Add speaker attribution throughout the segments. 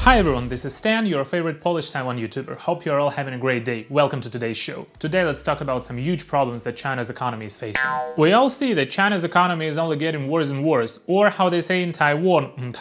Speaker 1: Hi everyone, this is Stan, your favorite Polish Taiwan YouTuber. Hope you're all having a great day. Welcome to today's show. Today let's talk about some huge problems that China's economy is facing. We all see that China's economy is only getting worse and worse, or how they say in Taiwan,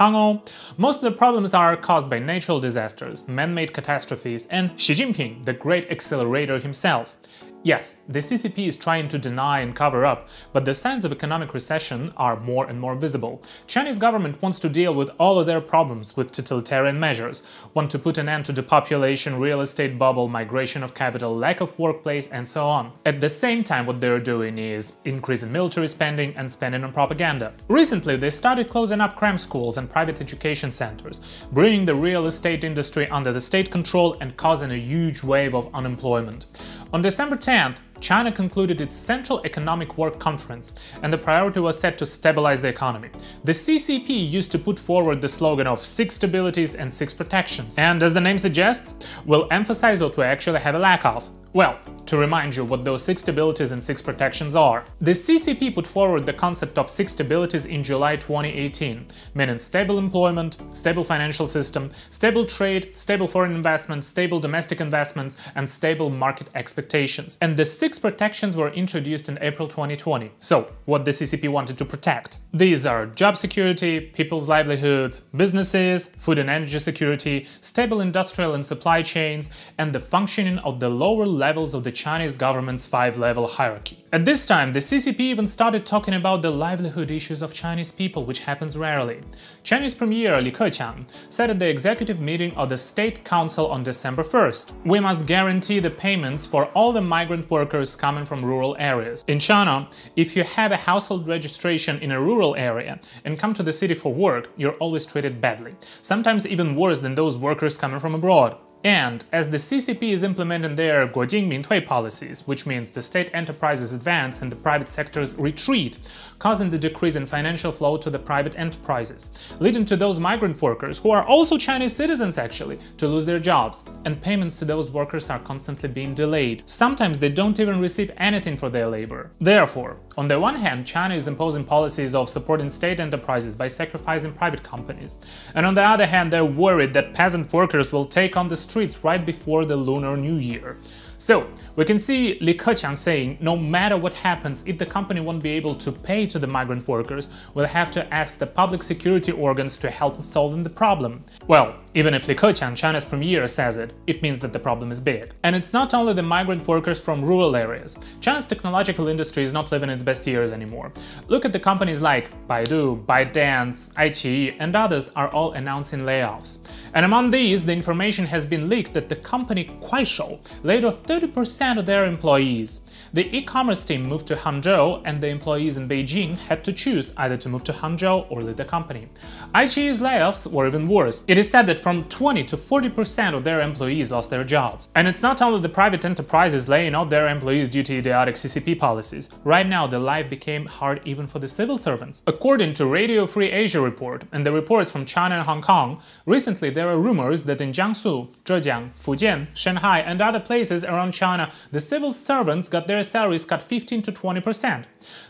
Speaker 1: most of the problems are caused by natural disasters, man-made catastrophes, and Xi Jinping, the great accelerator himself. Yes, the CCP is trying to deny and cover up, but the signs of economic recession are more and more visible. Chinese government wants to deal with all of their problems with totalitarian measures, want to put an end to depopulation, real estate bubble, migration of capital, lack of workplace, and so on. At the same time, what they're doing is increasing military spending and spending on propaganda. Recently, they started closing up cram schools and private education centers, bringing the real estate industry under the state control and causing a huge wave of unemployment. On December 10th, China concluded its Central Economic Work Conference, and the priority was set to stabilize the economy. The CCP used to put forward the slogan of 6 stabilities and 6 protections, and as the name suggests, will emphasize what we actually have a lack of. Well, to remind you what those 6 stabilities and 6 protections are. The CCP put forward the concept of 6 stabilities in July 2018, meaning stable employment, stable financial system, stable trade, stable foreign investment, stable domestic investments, and stable market expectations. And the 6 protections were introduced in April 2020. So, what the CCP wanted to protect. These are job security, people's livelihoods, businesses, food and energy security, stable industrial and supply chains, and the functioning of the lower levels of the Chinese government's 5-level hierarchy. At this time, the CCP even started talking about the livelihood issues of Chinese people, which happens rarely. Chinese Premier Li Keqiang said at the executive meeting of the State Council on December 1st, "We must guarantee the payments for all the migrant workers coming from rural areas. In China, if you have a household registration in a rural area and come to the city for work, you're always treated badly, sometimes even worse than those workers coming from abroad." And as the CCP is implementing their 国进民退 policies, which means the state enterprises advance and the private sectors retreat, causing the decrease in financial flow to the private enterprises, leading to those migrant workers, who are also Chinese citizens actually, to lose their jobs, and payments to those workers are constantly being delayed. Sometimes they don't even receive anything for their labor. Therefore, on the one hand, China is imposing policies of supporting state enterprises by sacrificing private companies, and on the other hand, they're worried that peasant workers will take on the streets right before the Lunar New Year. So, we can see Li Keqiang saying, no matter what happens, if the company won't be able to pay to the migrant workers, we'll have to ask the public security organs to help with solving the problem. Well, even if Li Keqiang, China's premier, says it, it means that the problem is big. And it's not only the migrant workers from rural areas. China's technological industry is not living its best years anymore. Look at the companies like Baidu, ByteDance, iQIYI, and others are all announcing layoffs. And among these, the information has been leaked that the company Kuaishou laid off 30% of their employees. The e-commerce team moved to Hangzhou, and the employees in Beijing had to choose either to move to Hangzhou or leave the company. iQIYI's layoffs were even worse. It is said that from 20 to 40% of their employees lost their jobs. And it's not only the private enterprises laying off their employees due to idiotic CCP policies. Right now, the life became hard even for the civil servants. According to Radio Free Asia report and the reports from China and Hong Kong, recently there are rumors that in Jiangsu, Zhejiang, Fujian, Shanghai, and other places around China, the civil servants got their salaries cut 15 to 20%.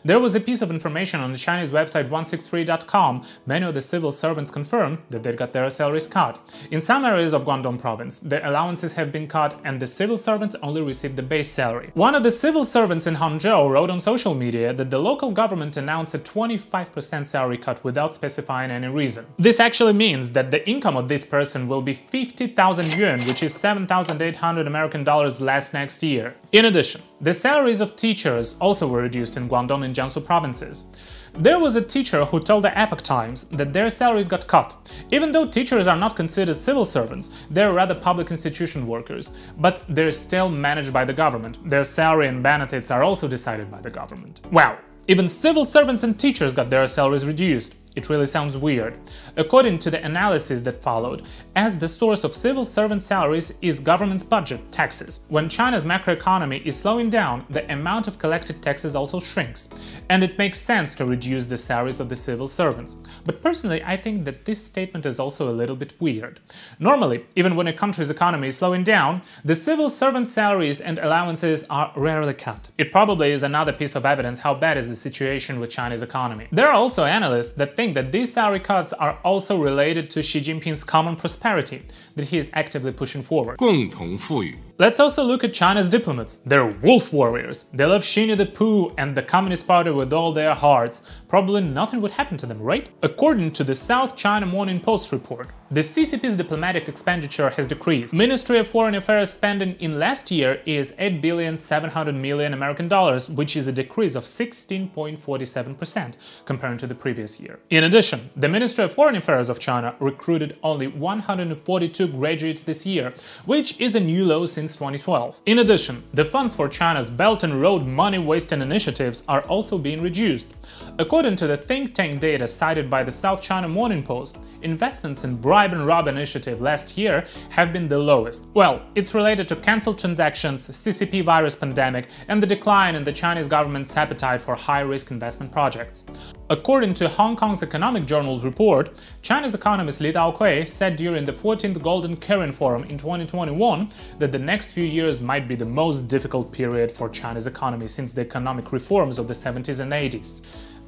Speaker 1: There was a piece of information on the Chinese website 163.com. Many of the civil servants confirmed that they got their salaries cut. In some areas of Guangdong province, their allowances have been cut and the civil servants only received the base salary. One of the civil servants in Hangzhou wrote on social media that the local government announced a 25% salary cut without specifying any reason. This actually means that the income of this person will be 50,000 yuan, which is 7,800 American dollars less next year. In addition, the salaries of teachers also were reduced in Guangdong and Jiangsu provinces. There was a teacher who told the Epoch Times that their salaries got cut. Even though teachers are not considered civil servants, they're rather public institution workers, but they're still managed by the government. Their salary and benefits are also decided by the government. Wow, even civil servants and teachers got their salaries reduced. It really sounds weird. According to the analysis that followed, as the source of civil servant salaries is government's budget, taxes. When China's macroeconomy is slowing down, the amount of collected taxes also shrinks, and it makes sense to reduce the salaries of the civil servants. But personally, I think that this statement is also a little bit weird. Normally, even when a country's economy is slowing down, the civil servant salaries and allowances are rarely cut. It probably is another piece of evidence how bad is the situation with China's economy. There are also analysts that think that these salary cuts are also related to Xi Jinping's common prosperity that he is actively pushing forward.
Speaker 2: 共同富裕
Speaker 1: Let's also look at China's diplomats. They're wolf warriors. They love Winnie the Pooh and the Communist Party with all their hearts. Probably nothing would happen to them, right? According to the South China Morning Post report, the CCP's diplomatic expenditure has decreased. Ministry of Foreign Affairs spending in last year is $8,700,000,000, which is a decrease of 16.47% compared to the previous year. In addition, the Ministry of Foreign Affairs of China recruited only 142 graduates this year, which is a new low since 2012. In addition, the funds for China's Belt and Road money-wasting initiatives are also being reduced. According to the think tank data cited by the South China Morning Post, investments in bribe and rob initiative last year have been the lowest. Well, it's related to cancelled transactions, CCP virus pandemic, and the decline in the Chinese government's appetite for high-risk investment projects. According to Hong Kong's Economic Journal's report, China's economist Li Daokui said during the 14th Golden Kirin Forum in 2021 that the next few years might be the most difficult period for China's economy since the economic reforms of the 70s and 80s.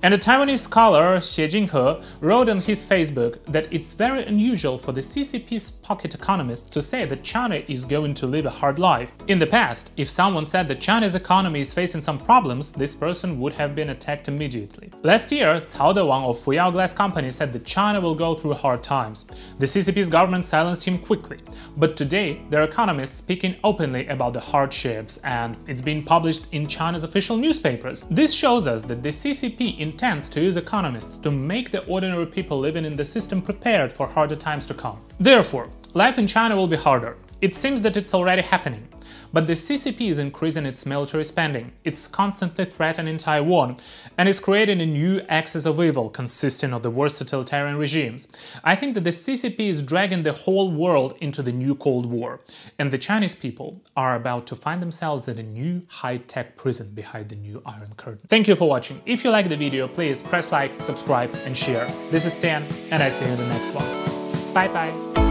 Speaker 1: And a Taiwanese scholar, Xi Jinping, wrote on his Facebook that it's very unusual for the CCP's pocket economists to say that China is going to live a hard life. In the past, if someone said that China's economy is facing some problems, this person would have been attacked immediately. Last year, Cao Dewang of Fuyao Glass Company said that China will go through hard times. The CCP's government silenced him quickly. But today, there are economists speaking openly about the hardships, and it's being published in China's official newspapers. This shows us that the CCP intends to use economists to make the ordinary people living in the system prepared for harder times to come. Therefore, life in China will be harder. It seems that it's already happening. But the CCP is increasing its military spending, it's constantly threatening Taiwan, and is creating a new axis of evil consisting of the worst totalitarian regimes. I think that the CCP is dragging the whole world into the new Cold War, and the Chinese people are about to find themselves in a new high-tech prison behind the new Iron Curtain. Thank you for watching. If you liked the video, please press like, subscribe, and share. This is Stan, and I see you in the next one. Bye bye!